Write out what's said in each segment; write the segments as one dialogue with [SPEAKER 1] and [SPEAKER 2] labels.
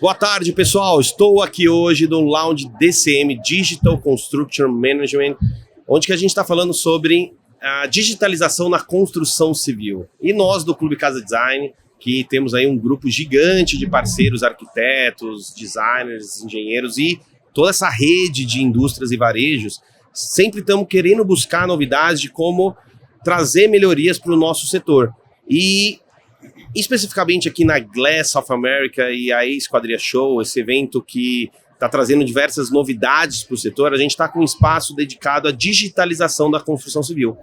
[SPEAKER 1] Boa tarde, pessoal. Estou aqui hoje no Lounge DCM, Digital Construction Management, onde que a gente está falando sobre a digitalização na construção civil. E nós do Clube Casa Design, que temos aí um grupo gigante de parceiros, arquitetos, designers, engenheiros e toda essa rede de indústrias e varejos, sempre estamos querendo buscar novidades de como trazer melhorias para o nosso setor. E especificamente aqui na Glass South America e a Esquadria Show, esse evento que está trazendo diversas novidades para o setor, a gente está com um espaço dedicado à digitalização da construção civil.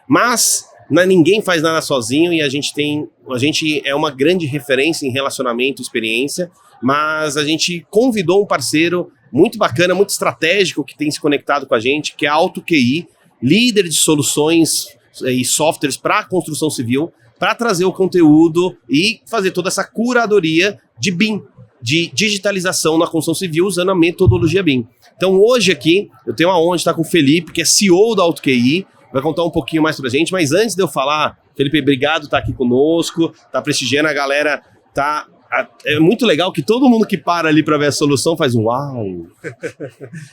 [SPEAKER 1] Mas ninguém faz nada sozinho e a gente é uma grande referência em relacionamento e experiência, mas a gente convidou um parceiro muito bacana, muito estratégico que tem se conectado com a gente, que é a AutoQI, líder de soluções e softwares para a construção civil, para trazer o conteúdo e fazer toda essa curadoria de BIM, de digitalização na construção civil usando a metodologia BIM. Então hoje aqui eu tenho a honra de estar com o Felipe, que é CEO da AutoQI, vai contar um pouquinho mais pra gente, mas antes de eu falar, Felipe, obrigado por estar aqui conosco, tá prestigiando a galera, tá... É muito legal que todo mundo que para ali para ver a solução faz um uau.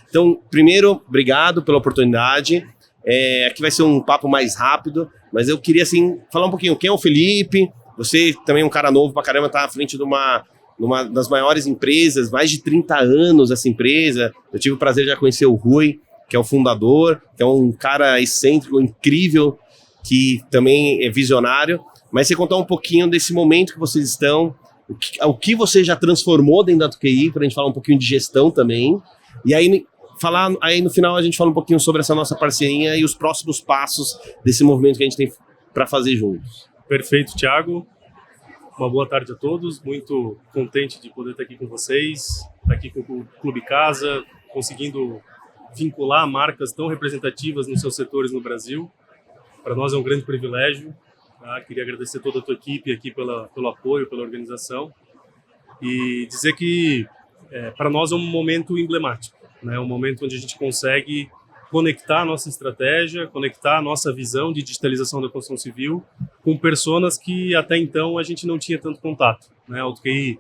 [SPEAKER 1] Então, primeiro, obrigado pela oportunidade. Aqui vai ser um papo mais rápido, mas eu queria assim, falar um pouquinho quem é o Felipe. Você também é um cara novo pra caramba, tá à frente de uma das maiores empresas, mais de 30 anos essa empresa. Eu tive o prazer de já conhecer o Rui, que é o fundador, que é um cara excêntrico, incrível, que também é visionário. Mas você contar um pouquinho desse momento que vocês estão, o que você já transformou dentro da AutoQI, para a gente falar um pouquinho de gestão também. E aí no final a gente fala um pouquinho sobre essa nossa parceria e os próximos passos desse movimento que a gente tem para fazer juntos.
[SPEAKER 2] Perfeito, Thiago. Uma boa tarde a todos. Muito contente de poder estar aqui com vocês, estar aqui com o Clube Casa, conseguindo vincular marcas tão representativas nos seus setores no Brasil. Para nós é um grande privilégio. Tá? Queria agradecer toda a tua equipe aqui pelo apoio, pela organização e dizer que para nós é um momento emblemático, né? Um momento onde a gente consegue conectar a nossa estratégia, conectar a nossa visão de digitalização da construção civil com personas que até então a gente não tinha tanto contato, né? A AutoQI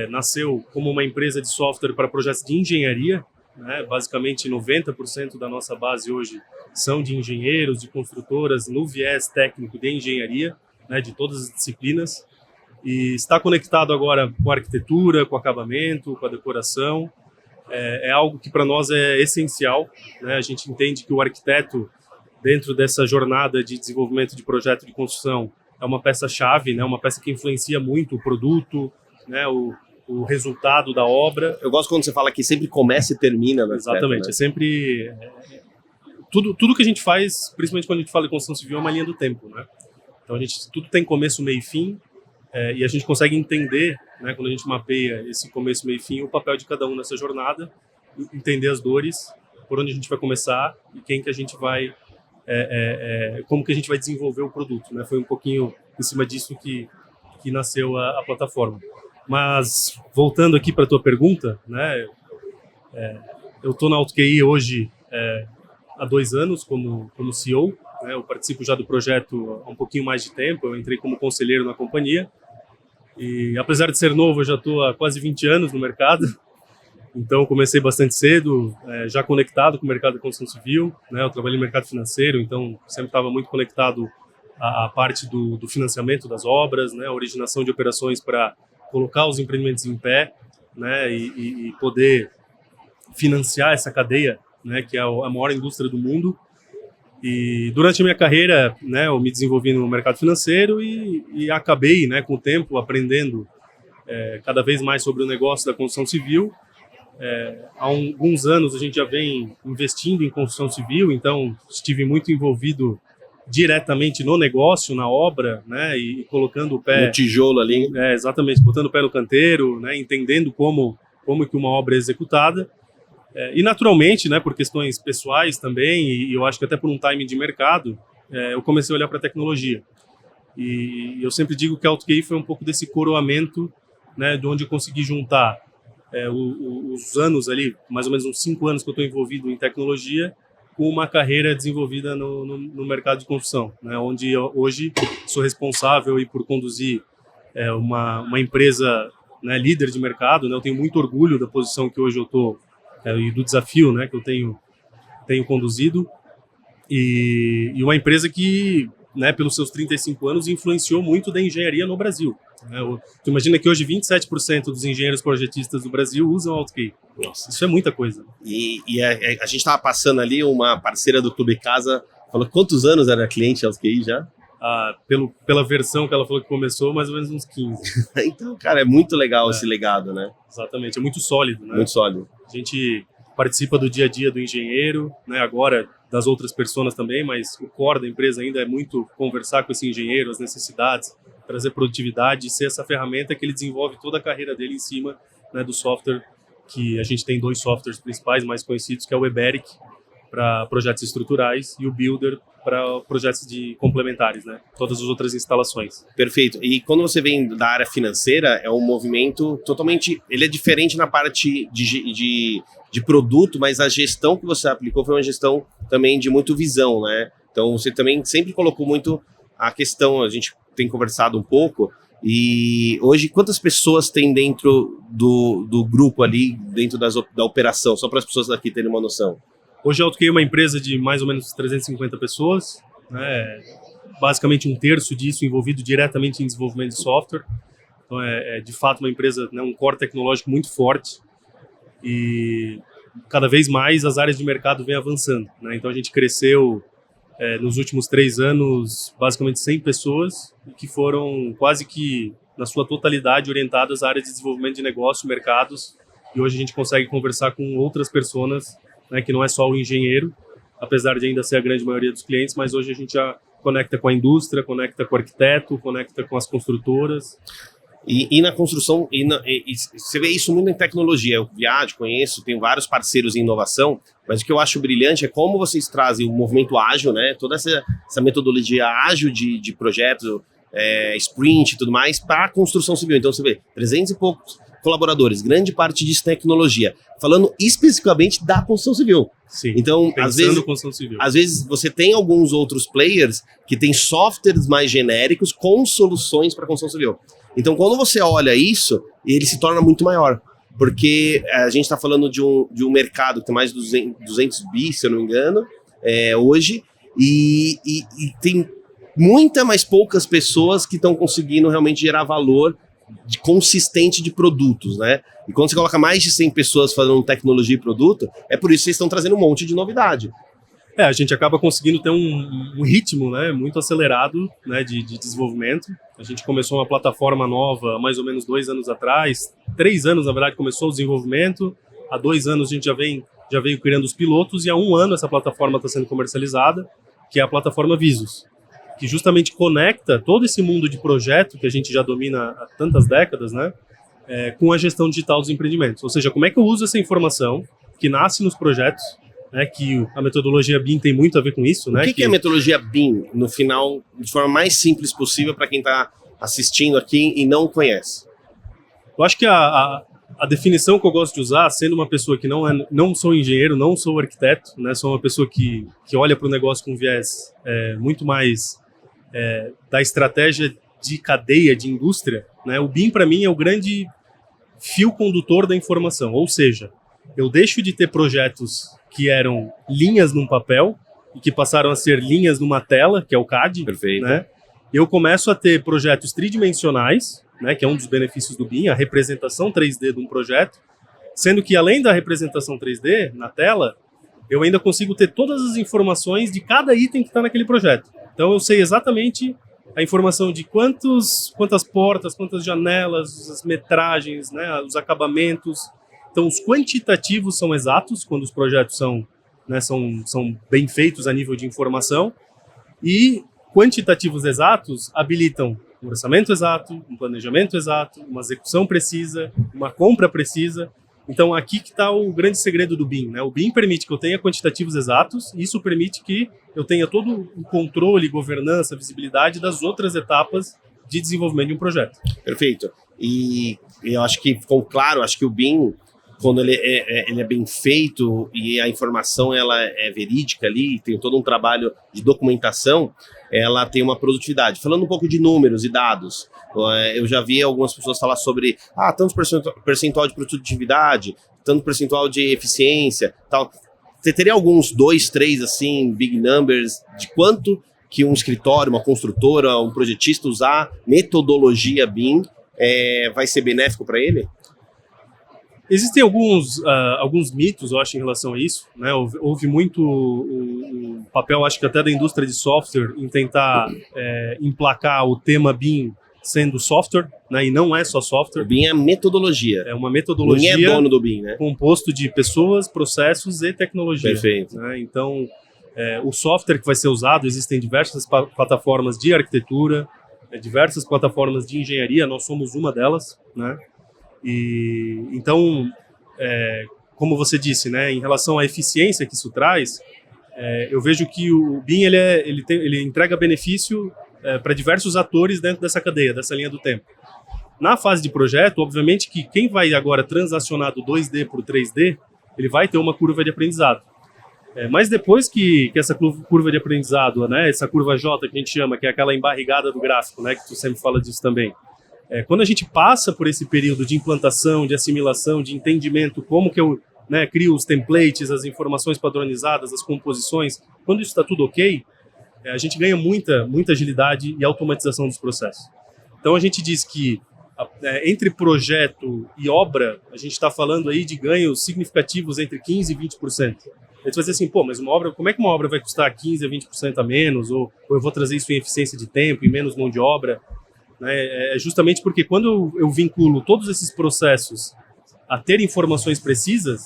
[SPEAKER 2] nasceu como uma empresa de software para projetos de engenharia, né? Basicamente 90% da nossa base hoje são de engenheiros, de construtoras no viés técnico de engenharia, né? De todas as disciplinas, e está conectado agora com a arquitetura, com o acabamento, com a decoração. É algo que para nós é essencial, né? A gente entende que o arquiteto, dentro dessa jornada de desenvolvimento de projeto de construção, é uma peça-chave, né? Uma peça que influencia muito o produto, né? O resultado da obra.
[SPEAKER 1] Eu gosto quando você fala que sempre começa e termina.
[SPEAKER 2] Exatamente, né? É sempre... Tudo que a gente faz, principalmente quando a gente fala de construção civil, é uma linha do tempo, né? Então tudo tem começo, meio e fim, e a gente consegue entender, né, quando a gente mapeia esse começo, meio e fim, o papel de cada um nessa jornada, entender as dores, por onde a gente vai começar e quem que a gente vai... como que a gente vai desenvolver o produto, né? Foi um pouquinho em cima disso que nasceu a plataforma. Mas, voltando aqui para a tua pergunta, né, eu estou na AutoQI hoje há 2 anos como CEO, né, eu participo já do projeto há um pouquinho mais de tempo, eu entrei como conselheiro na companhia, e apesar de ser novo, eu já estou há quase 20 anos no mercado, então comecei bastante cedo, já conectado com o mercado da construção civil, né, eu trabalhei no mercado financeiro, então sempre estava muito conectado à parte do financiamento das obras, né, a originação de operações para colocar os empreendimentos em pé, né, e poder financiar essa cadeia, né, que é a maior indústria do mundo. E durante a minha carreira, né, eu me desenvolvi no mercado financeiro e acabei, né, com o tempo aprendendo cada vez mais sobre o negócio da construção civil. Há alguns anos a gente já vem investindo em construção civil, então estive muito envolvido diretamente no negócio, na obra, né, e colocando o pé...
[SPEAKER 1] No tijolo ali.
[SPEAKER 2] Exatamente, botando o pé no canteiro, né, entendendo como que uma obra é executada. E naturalmente, né, por questões pessoais também, e eu acho que até por um timing de mercado, eu comecei a olhar para a tecnologia. E eu sempre digo que a AutoQI foi um pouco desse coroamento, né, de onde eu consegui juntar os anos ali, mais ou menos uns 5 anos que eu estou envolvido em tecnologia, com uma carreira desenvolvida no mercado de construção, né, onde eu, hoje sou responsável por conduzir uma empresa né, líder de mercado, né, eu tenho muito orgulho da posição que hoje eu estou e do desafio, né, que eu tenho conduzido, e uma empresa que, né, pelos seus 35 anos, influenciou muito da engenharia no Brasil. Né? Tu imagina que hoje 27% dos engenheiros projetistas do Brasil usam AutoCAD.
[SPEAKER 1] Nossa.
[SPEAKER 2] Isso é muita coisa.
[SPEAKER 1] E a gente estava passando ali, uma parceira do Clube Casa falou quantos anos era cliente AutoCAD já?
[SPEAKER 2] Pela versão que ela falou que começou, mais ou menos uns 15.
[SPEAKER 1] Então, cara, é muito legal esse legado, né?
[SPEAKER 2] Exatamente, é muito sólido, né?
[SPEAKER 1] Muito sólido.
[SPEAKER 2] A gente participa do dia a dia do engenheiro, né? Agora das outras pessoas também, mas o core da empresa ainda é muito conversar com esse engenheiro, as necessidades, trazer produtividade, ser essa ferramenta que ele desenvolve toda a carreira dele em cima, né, do software, que a gente tem 2 softwares principais mais conhecidos, que é o Eberic para projetos estruturais e o Builder para projetos complementares, né? Todas as outras instalações.
[SPEAKER 1] Perfeito. E quando você vem da área financeira, é um movimento totalmente... Ele é diferente na parte de produto, mas a gestão que você aplicou foi uma gestão também de muito visão, né? Então, você também sempre colocou muito a questão, a gente tem conversado um pouco, e hoje quantas pessoas tem dentro do grupo ali, dentro da operação? Só para as pessoas aqui terem uma noção.
[SPEAKER 2] Hoje a AutoCAD é uma empresa de mais ou menos 350 pessoas, né? Basicamente 1/3 disso envolvido diretamente em desenvolvimento de software. Então é de fato uma empresa, né, um core tecnológico muito forte, e cada vez mais as áreas de mercado vêm avançando, né? Então a gente cresceu nos últimos 3 anos basicamente 100 pessoas, que foram quase que na sua totalidade orientadas à área de desenvolvimento de negócio, mercados, e hoje a gente consegue conversar com outras pessoas, né, que não é só o engenheiro, apesar de ainda ser a grande maioria dos clientes, mas hoje a gente já conecta com a indústria, conecta com o arquiteto, conecta com as construtoras.
[SPEAKER 1] E na construção, e você vê isso muito em tecnologia. Eu viajo, conheço, tenho vários parceiros em inovação, mas o que eu acho brilhante é como vocês trazem o movimento ágil, né? Toda essa metodologia ágil de projeto, sprint e tudo mais, para a construção civil. Então você vê 300 e poucos colaboradores, grande parte disso tecnologia, falando especificamente da construção civil.
[SPEAKER 2] Sim,
[SPEAKER 1] então,
[SPEAKER 2] construção civil.
[SPEAKER 1] Às vezes você tem alguns outros players que têm softwares mais genéricos com soluções para construção civil. Então, quando você olha isso, ele se torna muito maior, porque a gente está falando de um mercado que tem mais de 200 bi, se eu não me engano, hoje, e tem mais poucas pessoas que estão conseguindo realmente gerar valor consistente de produtos, né? E quando você coloca mais de 100 pessoas fazendo tecnologia e produto, é por isso que vocês estão trazendo um monte de novidade.
[SPEAKER 2] A gente acaba conseguindo ter um ritmo, né, muito acelerado, né, de desenvolvimento. A gente começou uma plataforma nova há mais ou menos 2 anos atrás, 3 anos, na verdade, começou o desenvolvimento. Há 2 anos a gente já veio criando os pilotos, e há 1 ano essa plataforma está sendo comercializada, que é a plataforma Visus, que justamente conecta todo esse mundo de projeto que a gente já domina há tantas décadas, né, com a gestão digital dos empreendimentos. Ou seja, como é que eu uso essa informação que nasce nos projetos, né, que a metodologia BIM tem muito a ver com isso.
[SPEAKER 1] O que é a metodologia BIM, no final, de forma mais simples possível para quem está assistindo aqui e não conhece?
[SPEAKER 2] Eu acho que a definição que eu gosto de usar, sendo uma pessoa que não sou engenheiro, não sou arquiteto, né, sou uma pessoa que olha para o negócio com viés muito mais da estratégia de cadeia, de indústria, né, o BIM para mim é o grande fio condutor da informação, ou seja, eu deixo de ter projetos que eram linhas num papel e que passaram a ser linhas numa tela, que é o CAD.
[SPEAKER 1] Perfeito.
[SPEAKER 2] Né? Eu começo a ter projetos tridimensionais, né, que é um dos benefícios do BIM, a representação 3D de um projeto, sendo que além da representação 3D na tela, eu ainda consigo ter todas as informações de cada item que está naquele projeto. Então eu sei exatamente a informação de quantas portas, quantas janelas, as metragens, né, os acabamentos. Então, os quantitativos são exatos, quando os projetos são bem feitos a nível de informação, e quantitativos exatos habilitam um orçamento exato, um planejamento exato, uma execução precisa, uma compra precisa. Então, aqui que está o grande segredo do BIM, né? O BIM permite que eu tenha quantitativos exatos, e isso permite que eu tenha todo o controle, governança, visibilidade das outras etapas de desenvolvimento de um projeto.
[SPEAKER 1] Perfeito. E eu acho que ficou claro, acho que o BIM quando ele é bem feito e a informação ela é verídica ali, tem todo um trabalho de documentação, ela tem uma produtividade. Falando um pouco de números e dados, eu já vi algumas pessoas falar sobre tanto percentual de produtividade, tanto percentual de eficiência, tal. Você teria alguns 2, 3, assim, big numbers, de quanto que um escritório, uma construtora, um projetista usar metodologia BIM vai ser benéfico para ele?
[SPEAKER 2] Existem alguns mitos, eu acho, em relação a isso, né? Houve muito um papel, acho que até da indústria de software, em tentar emplacar o tema BIM sendo software, né? E não é só software.
[SPEAKER 1] O BIM é metodologia.
[SPEAKER 2] É uma metodologia.
[SPEAKER 1] Ninguém é dono do BIM, né?
[SPEAKER 2] Composto de pessoas, processos e tecnologia.
[SPEAKER 1] Perfeito.
[SPEAKER 2] Né? Então, o software que vai ser usado, existem diversas plataformas de arquitetura, diversas plataformas de engenharia, nós somos uma delas, né? E então, como você disse, né, em relação à eficiência que isso traz, eu vejo que o BIM ele entrega benefício para diversos atores dentro dessa cadeia, dessa linha do tempo. Na fase de projeto, obviamente que quem vai agora transacionar do 2D para o 3D, ele vai ter uma curva de aprendizado. Mas depois que essa curva de aprendizado, né, essa curva J que a gente chama, que é aquela embarrigada do gráfico, né, que tu sempre fala disso também, quando a gente passa por esse período de implantação, de assimilação, de entendimento, como que eu crio os templates, as informações padronizadas, as composições, quando isso está tudo ok, a gente ganha muita agilidade e automatização dos processos. Então a gente diz que entre projeto e obra, a gente está falando aí de ganhos significativos entre 15% e 20%. A gente vai dizer assim, mas uma obra, como é que uma obra vai custar 15% a 20% a menos? Ou eu vou trazer isso em eficiência de tempo, em menos mão de obra? É justamente porque quando eu vinculo todos esses processos a ter informações precisas,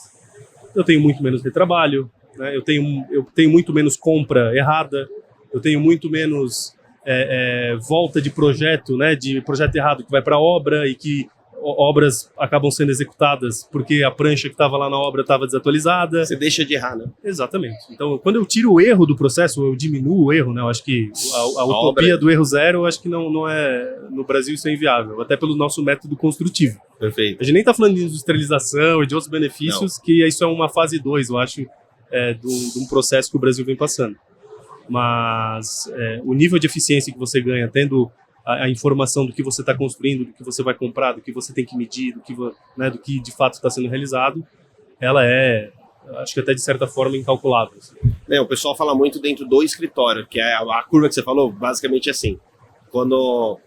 [SPEAKER 2] eu tenho muito menos retrabalho, né? Eu tenho muito menos compra errada, eu tenho muito menos volta de projeto, né? De projeto errado que vai para a obra e que obras acabam sendo executadas porque a prancha que estava lá na obra estava desatualizada.
[SPEAKER 1] Você deixa de errar, né?
[SPEAKER 2] Exatamente. Então, quando eu tiro o erro do processo, eu diminuo o erro, né? Eu acho que a utopia do erro zero, eu acho que não é... No Brasil isso é inviável, até pelo nosso método construtivo.
[SPEAKER 1] Perfeito.
[SPEAKER 2] A gente nem está falando de industrialização e de outros benefícios, que isso é uma fase 2, eu acho, de um processo que o Brasil vem passando. Mas o nível de eficiência que você ganha tendo a informação do que você está construindo, do que você vai comprar, do que você tem que medir, do que de fato está sendo realizado, ela acho que até de certa forma, incalculável.
[SPEAKER 1] O pessoal fala muito dentro do escritório, que é a curva que você falou, basicamente é assim. Quando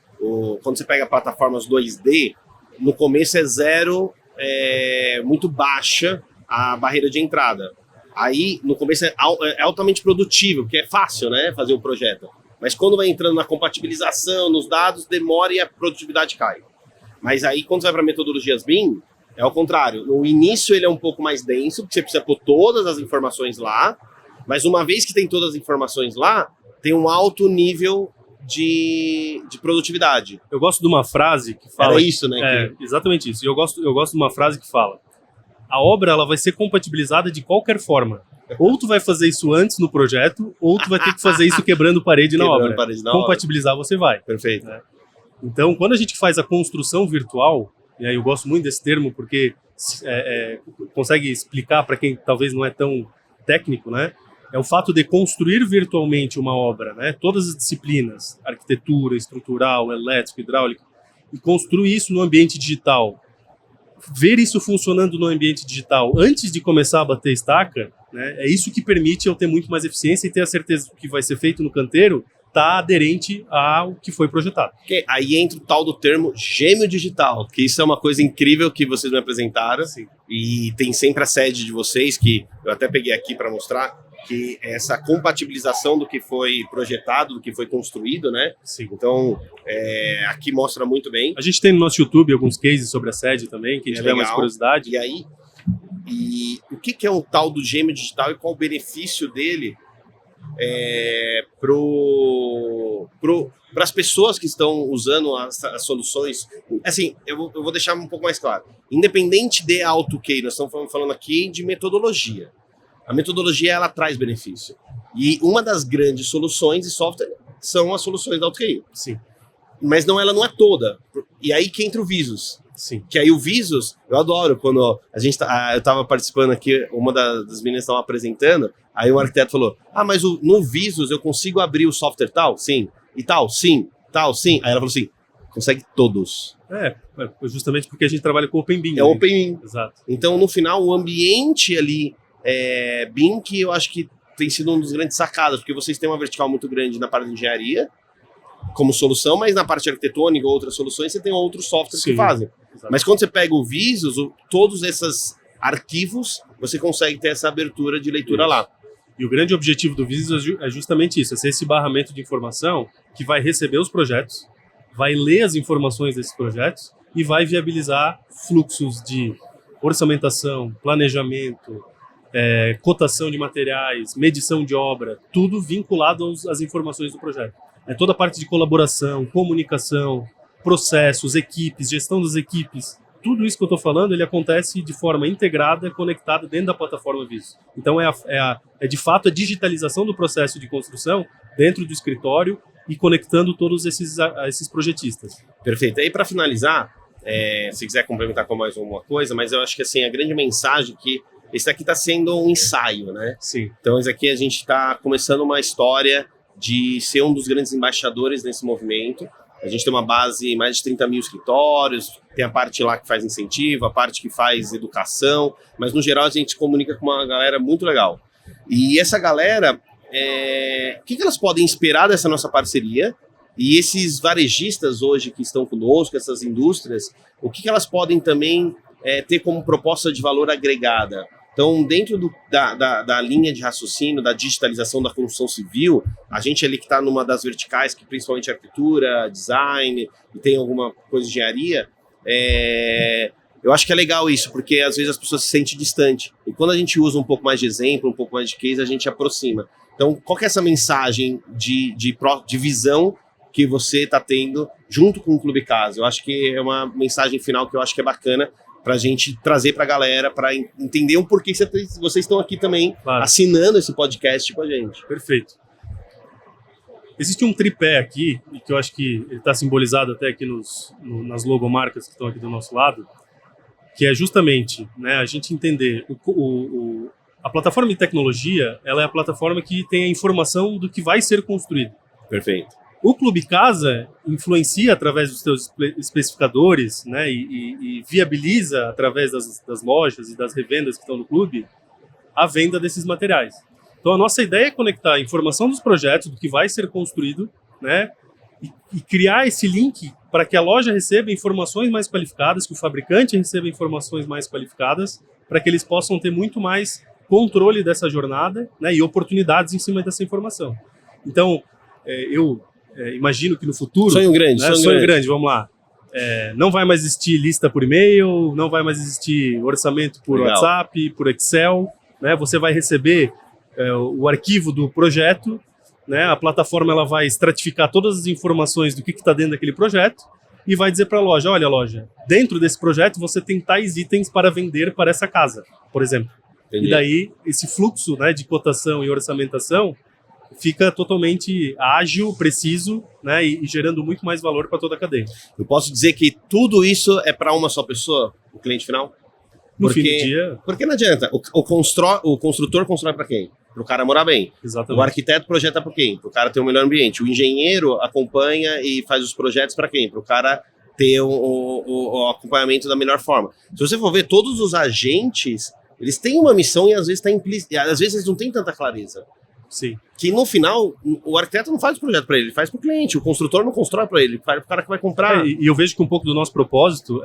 [SPEAKER 1] você pega plataformas 2D, no começo é zero, muito baixa a barreira de entrada. Aí, no começo é altamente produtivo, porque é fácil, né, fazer o projeto. Mas quando vai entrando na compatibilização, nos dados, demora e a produtividade cai. Mas aí, quando você vai para metodologias BIM, é ao contrário. No início, ele é um pouco mais denso, porque você precisa pôr todas as informações lá, mas uma vez que tem todas as informações lá, tem um alto nível de produtividade.
[SPEAKER 2] Eu gosto de uma frase que fala...
[SPEAKER 1] Era isso, né?
[SPEAKER 2] Exatamente isso. Eu gosto de uma frase que fala: a obra ela vai ser compatibilizada de qualquer forma. Ou tu vai fazer isso antes no projeto, ou tu vai ter que fazer isso quebrando parede na obra. Compatibilizar você vai.
[SPEAKER 1] Perfeito.
[SPEAKER 2] Né? Então, quando a gente faz a construção virtual, e aí eu gosto muito desse termo porque consegue explicar para quem talvez não é tão técnico, né? É o fato de construir virtualmente uma obra, né? Todas as disciplinas, arquitetura, estrutural, elétrico, hidráulico, e construir isso no ambiente digital. Ver isso funcionando no ambiente digital antes de começar a bater estaca, né, é isso que permite eu ter muito mais eficiência e ter a certeza que o que vai ser feito no canteiro está aderente ao que foi projetado.
[SPEAKER 1] Okay. Aí entra o tal do termo gêmeo digital, que isso é uma coisa incrível que vocês me apresentaram.
[SPEAKER 2] Sim.
[SPEAKER 1] E tem sempre a sede de vocês, que eu até peguei aqui para mostrar, que essa compatibilização do que foi projetado, do que foi construído, né?
[SPEAKER 2] Sim.
[SPEAKER 1] Então, aqui mostra muito bem.
[SPEAKER 2] A gente tem no nosso YouTube alguns cases sobre a sede também, quem tiver mais curiosidade.
[SPEAKER 1] E aí, o que é um tal do gêmeo digital e qual o benefício dele para as pessoas que estão usando as soluções? Assim, eu vou deixar um pouco mais claro. Independente de AutoCAD, nós estamos falando aqui de metodologia. A metodologia, ela traz benefício. E uma das grandes soluções de software são as soluções da AutoCAD.
[SPEAKER 2] Sim.
[SPEAKER 1] Mas ela não é toda. E aí que entra o Visus.
[SPEAKER 2] Sim.
[SPEAKER 1] Que aí o Visos, eu adoro quando eu estava participando aqui, uma das meninas estava apresentando, aí o arquiteto falou, mas no Visos eu consigo abrir o software tal? Sim. E tal? Sim. Tal? Sim. Aí ela falou assim, consegue todos.
[SPEAKER 2] Justamente porque a gente trabalha com Open BIM.
[SPEAKER 1] É Open BIM.
[SPEAKER 2] Exato.
[SPEAKER 1] Então, no final, o ambiente ali BIM, que eu acho que tem sido um dos grandes sacadas, porque vocês têm uma vertical muito grande na parte de engenharia, como solução, mas na parte arquitetônica ou outras soluções, você tem outros softwares que fazem.
[SPEAKER 2] Exato.
[SPEAKER 1] Mas quando você pega o Visos, todos esses arquivos, você consegue ter essa abertura de leitura lá.
[SPEAKER 2] E o grande objetivo do Visos é justamente isso, é ser esse barramento de informação que vai receber os projetos, vai ler as informações desses projetos e vai viabilizar fluxos de orçamentação, planejamento, cotação de materiais, medição de obra, tudo vinculado às informações do projeto. Toda a parte de colaboração, comunicação, processos, equipes, gestão das equipes, tudo isso que eu estou falando, ele acontece de forma integrada, conectada dentro da plataforma Visos. Então, de fato a digitalização do processo de construção dentro do escritório e conectando todos esses projetistas.
[SPEAKER 1] Perfeito. E aí, para finalizar, se quiser complementar com mais alguma coisa, mas eu acho que assim, a grande mensagem é que esse aqui está sendo um ensaio, né?
[SPEAKER 2] Sim.
[SPEAKER 1] Então, esse aqui a gente está começando uma história de ser um dos grandes embaixadores nesse movimento. A gente tem uma base, mais de 30 mil escritórios, tem a parte lá que faz incentivo, a parte que faz educação, mas no geral a gente se comunica com uma galera muito legal. E essa galera, o que elas podem esperar dessa nossa parceria? E esses varejistas hoje que estão conosco, essas indústrias, o que elas podem também ter como proposta de valor agregada? Então, dentro da linha de raciocínio, da digitalização da construção civil, a gente ali que está numa das verticais, que principalmente arquitetura, design, e tem alguma coisa de engenharia, eu acho que é legal isso, porque às vezes as pessoas se sentem distantes. E quando a gente usa um pouco mais de exemplo, um pouco mais de case, a gente aproxima. Então, qual que é essa mensagem de visão que você está tendo junto com o Clube Casa? Eu acho que é uma mensagem final que eu acho que é bacana, para a gente trazer para a galera, para entender um porquê vocês estão aqui também, claro, assinando esse podcast com a gente.
[SPEAKER 2] Perfeito. Existe um tripé aqui, que eu acho que ele está simbolizado até aqui nas logomarcas que estão aqui do nosso lado, que é justamente, né, a gente entender a plataforma de tecnologia, ela é a plataforma que tem a informação do que vai ser construído.
[SPEAKER 1] Perfeito.
[SPEAKER 2] O Clube Casa influencia através dos seus especificadores, né, e viabiliza através das lojas e das revendas que estão no clube a venda desses materiais. Então a nossa ideia é conectar a informação dos projetos, do que vai ser construído, né, e criar esse link para que a loja receba informações mais qualificadas, que o fabricante receba informações mais qualificadas, para que eles possam ter muito mais controle dessa jornada, né, e oportunidades em cima dessa informação. Então, eu imagino que no futuro...
[SPEAKER 1] Sonho grande,
[SPEAKER 2] né, sonho grande, vamos lá. Não vai mais existir lista por e-mail, não vai mais existir orçamento por
[SPEAKER 1] Legal.
[SPEAKER 2] WhatsApp, por Excel, né? Você vai receber o arquivo do projeto, né? A plataforma ela vai estratificar todas as informações do que está dentro daquele projeto e vai dizer para a loja, olha loja, dentro desse projeto você tem tais itens para vender para essa casa, por exemplo.
[SPEAKER 1] Entendi.
[SPEAKER 2] E daí esse fluxo, né, de cotação e orçamentação fica totalmente ágil, preciso, né, e gerando muito mais valor para toda a cadeia.
[SPEAKER 1] Eu posso dizer que tudo isso é para uma só pessoa, o cliente final?
[SPEAKER 2] No fim do dia...
[SPEAKER 1] Porque não adianta. O construtor constrói para quem? Para o cara morar bem.
[SPEAKER 2] Exatamente.
[SPEAKER 1] O arquiteto projeta para quem? Para o cara ter um melhor ambiente. O engenheiro acompanha e faz os projetos para quem? Para o cara ter o acompanhamento da melhor forma. Se você for ver, todos os agentes, eles têm uma missão e às vezes está implícita. Às vezes eles não têm tanta clareza.
[SPEAKER 2] Sim.
[SPEAKER 1] Que no final, o arquiteto não faz o projeto para ele faz para o cliente, o construtor não constrói para ele, faz para o cara que vai comprar.
[SPEAKER 2] E eu vejo que um pouco do nosso propósito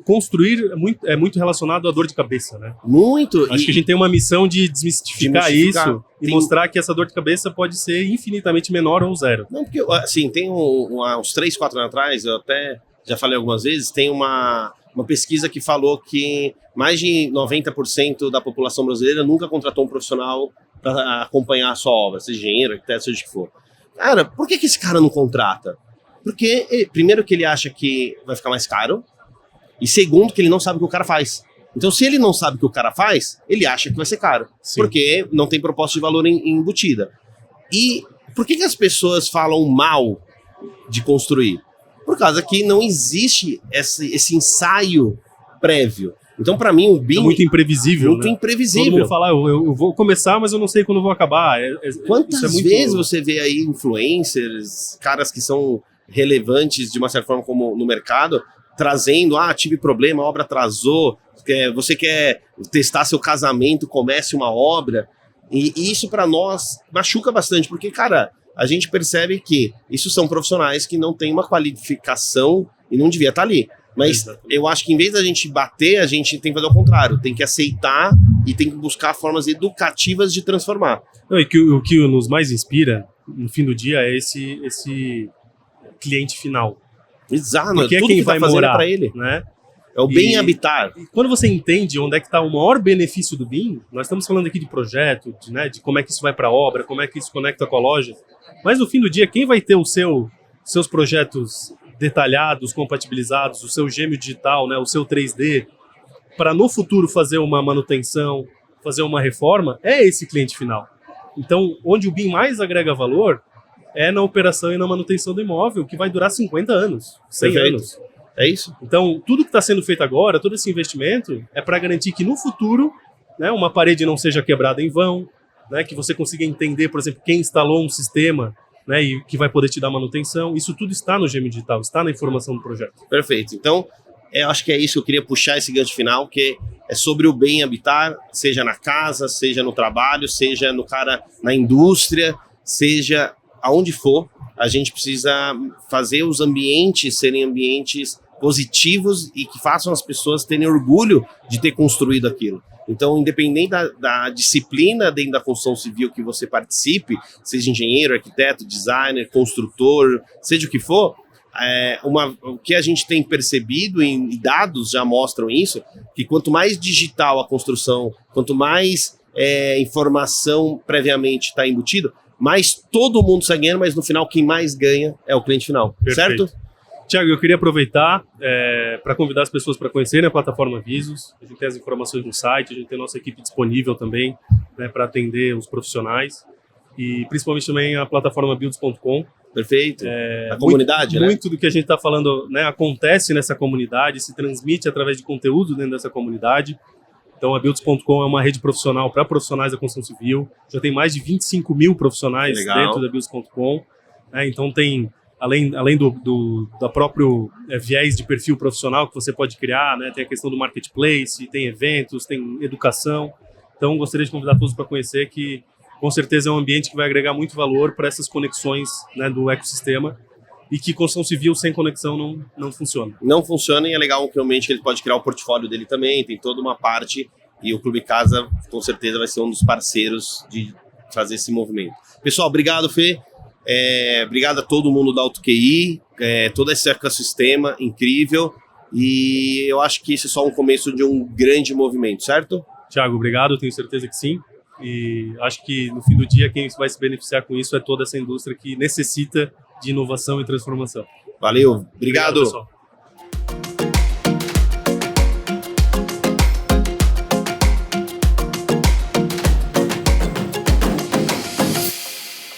[SPEAKER 2] construir é muito relacionado à dor de cabeça, né?
[SPEAKER 1] Muito.
[SPEAKER 2] Acho que a gente tem uma missão de desmistificar isso e mostrar que essa dor de cabeça pode ser infinitamente menor ou zero.
[SPEAKER 1] Não, porque, assim, tem uns 3, 4 anos atrás, eu até já falei algumas vezes, tem uma pesquisa que falou que mais de 90% da população brasileira nunca contratou um profissional para acompanhar a sua obra, seja engenheiro, arquiteto, seja o que for. Cara, por que esse cara não contrata? Porque, primeiro, que ele acha que vai ficar mais caro, e segundo, que ele não sabe o que o cara faz. Então, se ele não sabe o que o cara faz, ele acha que vai ser caro,
[SPEAKER 2] Sim.
[SPEAKER 1] porque não tem proposta de valor embutida. E por que as pessoas falam mal de construir? por causa que não existe esse ensaio prévio. Então, para mim, o BIM
[SPEAKER 2] é muito imprevisível.
[SPEAKER 1] Muito
[SPEAKER 2] né?
[SPEAKER 1] imprevisível.
[SPEAKER 2] Todo mundo fala, eu vou começar, mas eu não sei quando vou acabar.
[SPEAKER 1] Quantas
[SPEAKER 2] isso é muito...
[SPEAKER 1] vezes você vê aí influencers, caras que são relevantes de uma certa forma como no mercado, trazendo, tive problema, a obra atrasou, você quer testar seu casamento, comece uma obra, e isso para nós machuca bastante, porque, cara, a gente percebe que isso são profissionais que não têm uma qualificação e não devia estar ali. Mas eu acho que em vez da gente bater, a gente tem que fazer o contrário, tem que aceitar e tem que buscar formas educativas de transformar.
[SPEAKER 2] Não, e o que nos mais inspira, no fim do dia, é esse cliente final.
[SPEAKER 1] Exato,
[SPEAKER 2] porque
[SPEAKER 1] tudo
[SPEAKER 2] é quem
[SPEAKER 1] que
[SPEAKER 2] vai
[SPEAKER 1] tá
[SPEAKER 2] morar
[SPEAKER 1] para ele.
[SPEAKER 2] Né?
[SPEAKER 1] É o bem habitar.
[SPEAKER 2] E quando você entende onde é que está o maior benefício do BIM, nós estamos falando aqui de projeto, de como é que isso vai para a obra, como é que isso conecta com a loja, mas no fim do dia, quem vai ter seus projetos detalhados, compatibilizados, o seu gêmeo digital, né, o seu 3D, para no futuro fazer uma manutenção, fazer uma reforma, é esse cliente final. Então, onde o BIM mais agrega valor é na operação e na manutenção do imóvel, que vai durar 50 anos, 100
[SPEAKER 1] Perfeito.
[SPEAKER 2] anos.
[SPEAKER 1] É isso?
[SPEAKER 2] Então, tudo que está sendo feito agora, todo esse investimento, é para garantir que no futuro, né, uma parede não seja quebrada em vão, né, que você consiga entender, por exemplo, quem instalou um sistema, né, e que vai poder te dar manutenção. Isso tudo está no gêmeo digital, está na informação do projeto.
[SPEAKER 1] Perfeito. Então, eu acho que é isso que eu queria puxar esse gancho final, que é sobre o bem habitar, seja na casa, seja no trabalho, seja no cara na indústria, seja aonde for. A gente precisa fazer os ambientes serem ambientes positivos e que façam as pessoas terem orgulho de ter construído aquilo. Então, independente da disciplina dentro da construção civil que você participe, seja engenheiro, arquiteto, designer, construtor, seja o que for, o que a gente tem percebido e dados já mostram isso, que quanto mais digital a construção, quanto mais informação previamente está embutido, mais todo mundo sai ganhando, mas no final quem mais ganha é o cliente final.
[SPEAKER 2] Perfeito.
[SPEAKER 1] Certo?
[SPEAKER 2] Tiago, eu queria aproveitar para convidar as pessoas para conhecerem a plataforma Visos. A gente tem as informações no site, a gente tem a nossa equipe disponível também, né, para atender os profissionais. E principalmente também a plataforma builds.com.
[SPEAKER 1] Perfeito. A comunidade, né?
[SPEAKER 2] Muito do que a gente está falando, né, acontece nessa comunidade, se transmite através de conteúdo dentro dessa comunidade. Então a builds.com é uma rede profissional para profissionais da construção civil. Já tem mais de 25 mil profissionais dentro da builds.com. Né, então tem... Além da próprio viés de perfil profissional que você pode criar, né? Tem a questão do marketplace, tem eventos, tem educação. Então, gostaria de convidar todos para conhecer, que com certeza é um ambiente que vai agregar muito valor para essas conexões, né, do ecossistema, e que construção civil sem conexão não funciona.
[SPEAKER 1] Não funciona, e é legal realmente que ele pode criar o portfólio dele também, tem toda uma parte, e o Clube Casa com certeza vai ser um dos parceiros de fazer esse movimento. Pessoal, obrigado, Fê. Obrigado a todo mundo da AutoQI, todo esse ecossistema incrível, e eu acho que isso é só um começo de um grande movimento, certo?
[SPEAKER 2] Tiago, obrigado, tenho certeza que sim, e acho que no fim do dia quem vai se beneficiar com isso é toda essa indústria que necessita de inovação e transformação.
[SPEAKER 1] Valeu, obrigado pessoal.